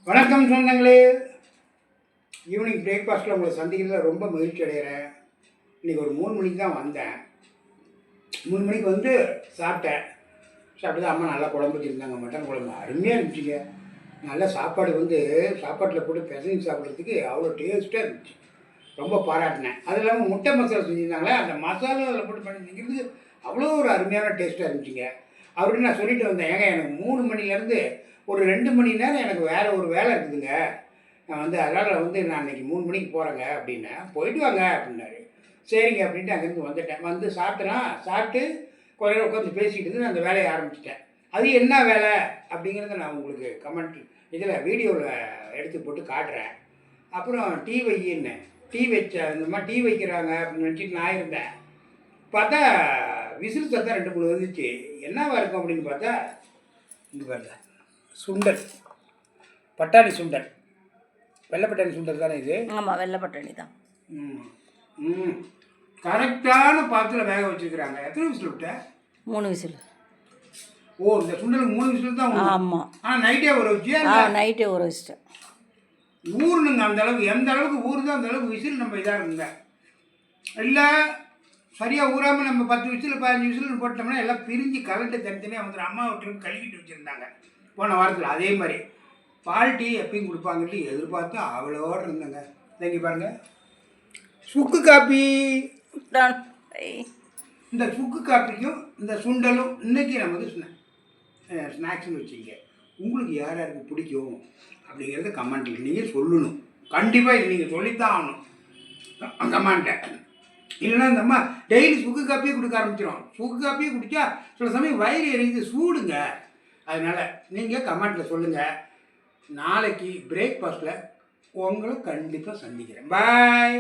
வணக்கம் சொந்தங்களே. ஈவினிங் பிரேக்ஃபாஸ்ட்டில் உங்களை சந்திக்கிறதுல ரொம்ப மகிழ்ச்சி அடைகிறேன். இன்றைக்கி ஒரு 3 மணிக்கு தான் வந்தேன். 3 மணிக்கு வந்து சாப்பிட்டேன். சாப்பிட்டு அம்மா நல்லா குழம்பு வச்சுருந்தாங்க, மட்டன் குழம்பு அருமையாக இருந்துச்சுங்க. நல்லா சாப்பாடு வந்து சாப்பாட்டில் போட்டு பிசைஞ்சு சாப்பிட்றதுக்கு அவ்வளோ டேஸ்ட்டாக இருந்துச்சு. ரொம்ப பாராட்டினேன். அது இல்லாமல் முட்டை மசாலா செஞ்சுருந்தாங்களே, அந்த மசாலாவில் போட்டு பண்ணி திங்கிறது அவ்வளோ ஒரு அருமையான டேஸ்ட்டாக இருந்துச்சுங்க. அப்படின்னு நான் சொல்லிட்டு வந்தேன். ஏங்க எனக்கு 3 மணிலேருந்து ஒரு 2 மணி நேரம் எனக்கு வேறு ஒரு வேலை இருக்குதுங்க. நான் வந்து அதனால் வந்து நான் இன்றைக்கி 3 மணிக்கு போகிறேங்க அப்படின்னேன். போயிட்டு வாங்க அப்படின்னாரு. சரிங்க அப்படின்ட்டு அங்கேருந்து வந்துட்டேன். வந்து சாப்பிட்டேன்னா சாப்பிட்டு கொஞ்ச நேரம் உட்காந்து பேசிக்கிட்டு இருந்து அந்த வேலையை ஆரம்பிச்சிட்டேன். அது என்ன வேலை அப்படிங்கிறத நான் உங்களுக்கு கமெண்ட் இதில் வீடியோவில் எடுத்து போட்டு காட்டுறேன். அப்புறம் டீ வையின்னு டீ வச்ச இந்த மாதிரி டீ வைக்கிறாங்க அப்படின்னு நினச்சிட்டு நான் இருந்தேன். பார்த்தா விசில் சத்தம் 2 3 வந்துச்சு. என்னவா இருக்கும் அப்படின்னு பார்த்தா இங்கே பாருங்க, சுண்டல், பட்டாணி சுண்டல், வெள்ளை பட்டாணி சுண்டல் தானே இது? ஆமாம், வெள்ளை பட்டாணி தான். கரெக்டான பாத்திரம் வேக வச்சுருக்கிறாங்க. எத்தனை விசில் விட்ட? 3 விசில். ஓ, இந்த சுண்டலுக்கு 3 விசில் தான்? ஆமாம். நைட்டே ஊற வச்சியா? நைட்டே ஊற வச்சிட்டேன். ஊறணுங்க அந்த அளவுக்கு. எந்த அளவுக்கு ஊறுதோ அந்த அளவுக்கு விசில் நம்ம இதாக இருங்க. இல்லை சரியாக ஊறாமல் நம்ம 10 விசில் 15 விசில் போட்டோம்னா எல்லாம் பிரிஞ்சு கலண்டு தனித்தனியாக வந்துடும். அம்மா வீட்டுக்கு கழுவிட்டு வச்சுருந்தாங்க போன வாரத்தில். அதே மாதிரி பால் டீ எப்பயும் கொடுப்பாங்கன்னு எதிர்பார்த்து அவ்வளோடு இருந்தேங்க. இங்கே பாருங்கள், சுக்கு காப்பி. இந்த சுக்கு காப்பிக்கும் இந்த சுண்டலும் இன்றைக்கி நமக்கு ஸ்நாக்ஸ்னு வச்சுங்க. உங்களுக்கு யார் யாருக்கு பிடிக்கும் அப்படிங்கிறத கமெண்ட்டில் நீங்கள் சொல்லணும். கண்டிப்பாக இது நீங்கள் சொல்லித்தான் ஆகணும் கமெண்ட்டை. இல்லைன்னா இந்த அம்மா டெய்லி சுக்கு காப்பியே கொடுக்க ஆரம்பிச்சிடும். சுக்கு காப்பியே குடித்தா சில சமயம் வயிறு எரியுது, சூடுங்க. அதனால் நீங்கள் கமெண்ட்டில் சொல்லுங்கள். நாளைக்கு பிரேக்ஃபாஸ்ட்டில் உங்களை கண்டிப்பாக சந்திக்கிறேன். பாய்.